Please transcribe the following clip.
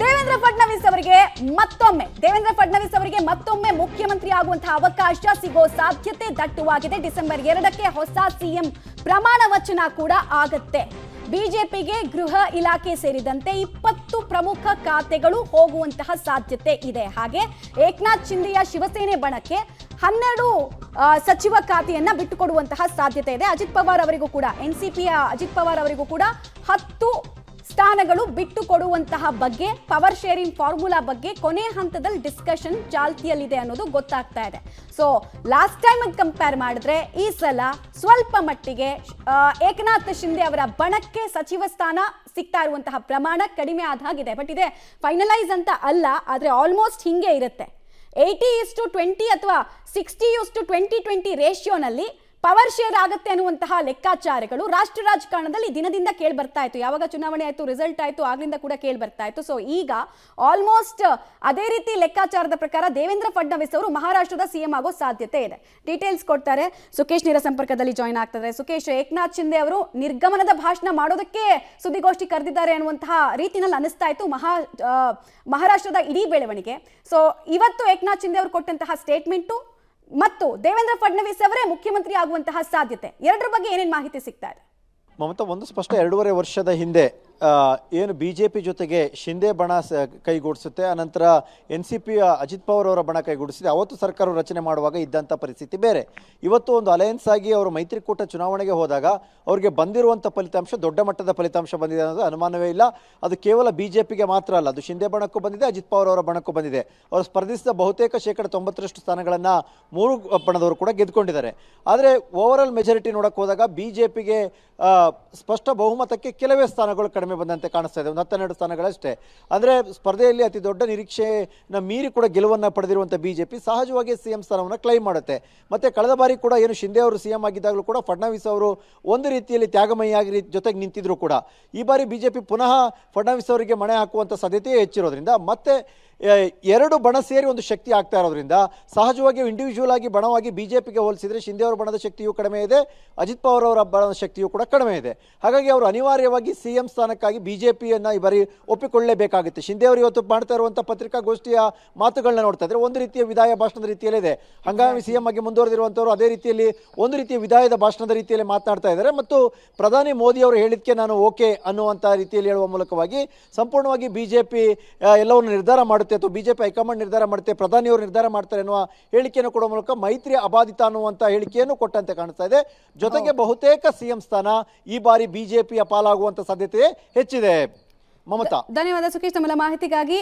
ದೇವೇಂದ್ರ ಫಡ್ನವೀಸ್ ಅವರಿಗೆ ಮತ್ತೊಮ್ಮೆ ಮುಖ್ಯಮಂತ್ರಿ ಆಗುವಂತಹ ಅವಕಾಶ ಸಿಗೋ ಸಾಧ್ಯತೆ ದಟ್ಟವಾಗಿದೆ. ಡಿಸೆಂಬರ್ 2ಕ್ಕೆ ಹೊಸ ಸಿಎಂ ಪ್ರಮಾಣ ವಚನ ಕೂಡ ಆಗತ್ತೆ. ಬಿಜೆಪಿಗೆ ಗೃಹ ಇಲಾಖೆ ಸೇರಿದಂತೆ 20 ಪ್ರಮುಖ ಖಾತೆಗಳು ಹೋಗುವಂತಹ ಸಾಧ್ಯತೆ ಇದೆ. ಹಾಗೆ ಏಕನಾಥ್ ಶಿಂದೆಯ ಶಿವಸೇನೆ ಬಣಕ್ಕೆ 12 ಸಚಿವ ಖಾತೆಯನ್ನ ಬಿಟ್ಟುಕೊಡುವಂತಹ ಸಾಧ್ಯತೆ ಇದೆ. ಅಜಿತ್ ಪವಾರ್ ಅವರಿಗೂ ಕೂಡ ಎನ್ಸಿಪಿಯ ಅಜಿತ್ ಪವಾರ್ ಅವರಿಗೂ ಕೂಡ 10 ಸ್ಥಾನಗಳು ಬಿಟ್ಟು ಕೊಡುವಂತಹ ಬಗ್ಗೆ, ಪವರ್ ಶೇರಿಂಗ್ ಫಾರ್ಮುಲಾ ಬಗ್ಗೆ ಕೊನೆ ಹಂತದಲ್ಲಿ ಡಿಸ್ಕಷನ್ ಚಾಲ್ತಿಯಲ್ಲಿದೆ ಅನ್ನೋದು ಗೊತ್ತಾಗ್ತಾ ಇದೆ. ಸೊ ಲಾಸ್ಟ್ ಟೈಮ್ ಕಂಪೇರ್ ಮಾಡಿದ್ರೆ ಈ ಸಲ ಸ್ವಲ್ಪ ಮಟ್ಟಿಗೆ ಏಕನಾಥ್ ಶಿಂದೆ ಅವರ ಬಣಕ್ಕೆ ಸಚಿವ ಸ್ಥಾನ ಸಿಗ್ತಾ ಇರುವಂತಹ ಪ್ರಮಾಣ ಕಡಿಮೆ ಆದಾಗಿದೆ. ಬಟ್ ಇದೆ ಫೈನಲೈಸ್ ಅಂತ ಅಲ್ಲ, ಆದ್ರೆ ಆಲ್ಮೋಸ್ಟ್ ಹಿಂಗೆ ಇರುತ್ತೆ. 80:20 ಅಥವಾ 60:20 ರೇಷಿಯೋನಲ್ಲಿ ಪವರ್ ಶೇರ್ ಆಗುತ್ತೆ ಅನ್ನುವಂತಹ ಲೆಕ್ಕಾಚಾರಗಳು ರಾಷ್ಟ್ರ ರಾಜಕಾರಣದಲ್ಲಿ ದಿನದಿಂದ ಕೇಳಿ ಬರ್ತಾ ಇತ್ತು. ಯಾವಾಗ ಚುನಾವಣೆ ಆಯ್ತು, ರಿಸಲ್ಟ್ ಆಯ್ತು, ಆಗ್ಲಿಂದ ಕೂಡ ಕೇಳಿ ಬರ್ತಾ ಇತ್ತು. ಸೊ ಈಗ ಆಲ್ಮೋಸ್ಟ್ ಅದೇ ರೀತಿ ಲೆಕ್ಕಾಚಾರದ ಪ್ರಕಾರ ದೇವೇಂದ್ರ ಫಡ್ನವೀಸ್ ಅವರು ಮಹಾರಾಷ್ಟ್ರದ ಸಿಎಂ ಆಗೋ ಸಾಧ್ಯತೆ ಇದೆ. ಡೀಟೇಲ್ಸ್ ಕೊಡ್ತಾರೆ ಸುಕೇಶ್ ನೇರ ಸಂಪರ್ಕದಲ್ಲಿ ಜಾಯ್ನ್ ಆಗ್ತಾರೆ. ಸುಕೇಶ್, ಏಕನಾಥ್ ಶಿಂದೆ ಅವರು ನಿರ್ಗಮನದ ಭಾಷಣ ಮಾಡೋದಕ್ಕೆ ಸುದ್ದಿಗೋಷ್ಠಿ ಕರೆದಿದ್ದಾರೆ ಅನ್ನುವಂತಹ ರೀತಿನಲ್ಲಿ ಅನಿಸ್ತಾ ಇತ್ತು ಮಹಾರಾಷ್ಟ್ರದ ಇಡೀ ಬೆಳವಣಿಗೆ. ಸೊ ಇವತ್ತು ಏಕನಾಥ್ ಶಿಂದೆ ಅವರು ಕೊಟ್ಟಂತಹ ಸ್ಟೇಟ್ಮೆಂಟು ಮತ್ತು ದೇವೇಂದ್ರ ಫಡ್ನವೀಸ್ ಅವರೇ ಮುಖ್ಯಮಂತ್ರಿ ಆಗುವಂತಹ ಸಾಧ್ಯತೆ, ಎರಡರ ಬಗ್ಗೆ ಏನೇನು ಮಾಹಿತಿ ಸಿಗ್ತಾ ಇದೆ? ಮಮತಾ, ಒಂದು ಸ್ಪಷ್ಟ 2.5 ವರ್ಷದ ಹಿಂದೆ ಏನು ಬಿಜೆಪಿ ಜೊತೆಗೆ ಶಿಂದೆ ಬಣ ಕೈಗೂಡಿಸುತ್ತೆ, ಅನಂತರ NCP ಅಜಿತ್ ಪವಾರ್ ಅವರ ಬಣ ಕೈಗೂಡಿಸಿದೆ. ಅವತ್ತು ಸರ್ಕಾರ ರಚನೆ ಮಾಡುವಾಗ ಇದ್ದಂಥ ಪರಿಸ್ಥಿತಿ ಬೇರೆ. ಇವತ್ತು ಒಂದು ಅಲಯನ್ಸ್ ಆಗಿ ಅವರು ಮೈತ್ರಿಕೂಟ ಚುನಾವಣೆಗೆ ಹೋದಾಗ ಅವರಿಗೆ ಬಂದಿರುವಂಥ ಫಲಿತಾಂಶ ದೊಡ್ಡ ಮಟ್ಟದ ಫಲಿತಾಂಶ ಬಂದಿದೆ ಅನ್ನೋದು ಅನುಮಾನವೇ ಇಲ್ಲ. ಅದು ಕೇವಲ ಬಿಜೆಪಿಗೆ ಮಾತ್ರ ಅಲ್ಲ, ಅದು ಶಿಂದೆ ಬಣಕ್ಕೂ ಬಂದಿದೆ, ಅಜಿತ್ ಪವಾರ್ ಅವರ ಬಣಕ್ಕೂ ಬಂದಿದೆ. ಅವರು ಸ್ಪರ್ಧಿಸಿದ ಬಹುತೇಕ 90% ಸ್ಥಾನಗಳನ್ನು 3 ಬಣದವರು ಕೂಡ ಗೆದ್ದುಕೊಂಡಿದ್ದಾರೆ. ಆದರೆ ಓವರಾಲ್ ಮೆಜಾರಿಟಿ ನೋಡಕ್ಕೆ ಹೋದಾಗ ಬಿಜೆಪಿಗೆ ಸ್ಪಷ್ಟ ಬಹುಮತಕ್ಕೆ ಕೆಲವೇ ಸ್ಥಾನಗಳು ಕಡಿಮೆ ಬಂದಂತೆ ಕಾಣಿಸ್ತಾ ಇದೆ, ಒಂದು 12 ಸ್ಥಾನಗಳಷ್ಟೇ. ಅಂದರೆ ಸ್ಪರ್ಧೆಯಲ್ಲಿ ಅತಿ ದೊಡ್ಡ ನಿರೀಕ್ಷೆನ ಮೀರಿ ಕೂಡ ಗೆಲುವನ್ನು ಪಡೆದಿರುವಂಥ ಬಿಜೆಪಿ ಸಹಜವಾಗಿ ಸಿಎಂ ಸ್ಥಾನವನ್ನು ಕ್ಲೈಮ್ ಮಾಡುತ್ತೆ. ಮತ್ತು ಕಳೆದ ಬಾರಿ ಕೂಡ ಏನು ಶಿಂದೆ ಅವರು ಸಿಎಂ ಆಗಿದ್ದಾಗಲೂ ಕೂಡ ಫಡ್ನವೀಸ್ ಅವರು ಒಂದು ರೀತಿಯಲ್ಲಿ ತ್ಯಾಗಮಯಿಯಾಗಿ ಜೊತೆಗೆ ನಿಂತಿದ್ರು ಕೂಡ. ಈ ಬಾರಿ ಬಿಜೆಪಿ ಪುನಃ ಫಡ್ನವೀಸ್ ಅವರಿಗೆ ಮಣೆ ಹಾಕುವಂಥ ಸಾಧ್ಯತೆಯೇ ಹೆಚ್ಚಿರೋದ್ರಿಂದ, ಮತ್ತೆ 2 ಬಣ ಸೇರಿ ಒಂದು ಶಕ್ತಿ ಆಗ್ತಾ ಇರೋದ್ರಿಂದ ಸಹಜವಾಗಿ ಇಂಡಿವಿಜುವಲ್ ಆಗಿ ಬಣವಾಗಿ ಬಿಜೆಪಿಗೆ ಹೋಲಿಸಿದರೆ ಶಿಂದೆ ಅವರ ಬಣದ ಶಕ್ತಿಯೂ ಕಡಿಮೆ ಇದೆ, ಅಜಿತ್ ಪವಾರ್ ಅವರ ಬಣದ ಶಕ್ತಿಯೂ ಕೂಡ ಕಡಿಮೆ ಇದೆ. ಹಾಗಾಗಿ ಅವರು ಅನಿವಾರ್ಯವಾಗಿ ಸಿಎಂ ಸ್ಥಾನಕ್ಕಾಗಿ ಬಿಜೆಪಿಯನ್ನು ಈ ಬಾರಿ ಒಪ್ಪಿಕೊಳ್ಳಲೇಬೇಕಾಗುತ್ತೆ. ಶಿಂದೆ ಅವರು ಇವತ್ತು ಮಾಡ್ತಾ ಇರುವಂಥ ಪತ್ರಿಕಾಗೋಷ್ಠಿಯ ಮಾತುಗಳನ್ನ ನೋಡ್ತಾ ಇದ್ರೆ ಒಂದು ರೀತಿಯ ವಿದಾಯ ಭಾಷಣದ ರೀತಿಯಲ್ಲಿದೆ. ಹಂಗಾಮಿ ಸಿಎಂ ಆಗಿ ಮುಂದುವರೆದಿರುವಂಥವ್ರು ಅದೇ ರೀತಿಯಲ್ಲಿ ಒಂದು ರೀತಿಯ ವಿದಾಯದ ಭಾಷಣದ ರೀತಿಯಲ್ಲಿ ಮಾತನಾಡ್ತಾ ಇದ್ದಾರೆ. ಮತ್ತು ಪ್ರಧಾನಿ ಮೋದಿ ಅವರು ಹೇಳಿದ್ದಕ್ಕೆ ನಾನು ಓಕೆ ಅನ್ನುವಂಥ ರೀತಿಯಲ್ಲಿ ಹೇಳುವ ಮೂಲಕವಾಗಿ ಸಂಪೂರ್ಣವಾಗಿ ಬಿಜೆಪಿ ಎಲ್ಲವನ್ನು ನಿರ್ಧಾರ ಮಾಡುತ್ತೆ ಅಥವಾ ಬಿಜೆಪಿ ಹೈಕಮಾಂಡ್ ನಿರ್ಧಾರ ಮಾಡುತ್ತೆ, ಪ್ರಧಾನಿಯವರು ನಿರ್ಧಾರ ಮಾಡ್ತಾರೆ ಅನ್ನುವ ಹೇಳಿಕೆಯನ್ನು ಕೊಡುವ ಮೂಲಕ ಮೈತ್ರಿ ಅಬಾಧಿತ ಅನ್ನುವಂಥ ಹೇಳಿಕೆಯನ್ನು ಕೊಟ್ಟಂತೆ ಕಾಣಿಸ್ತಾ ಇದೆ. ಜೊತೆಗೆ ಬಹುತೇಕ ಸಿಎಂ ಸ್ಥಾನ ಈ ಬಾರಿ ಬಿಜೆಪಿಯ ಪಾಲಾಗುವಂಥ ಸಾಧ್ಯತೆ ಹೆಚ್ಚಿದೆ. ಮಮತಾ, ಧನ್ಯವಾದ ಸುಕೇಶ್, ತಮ್ಮ ಮಾಹಿತಿಗಾಗಿ.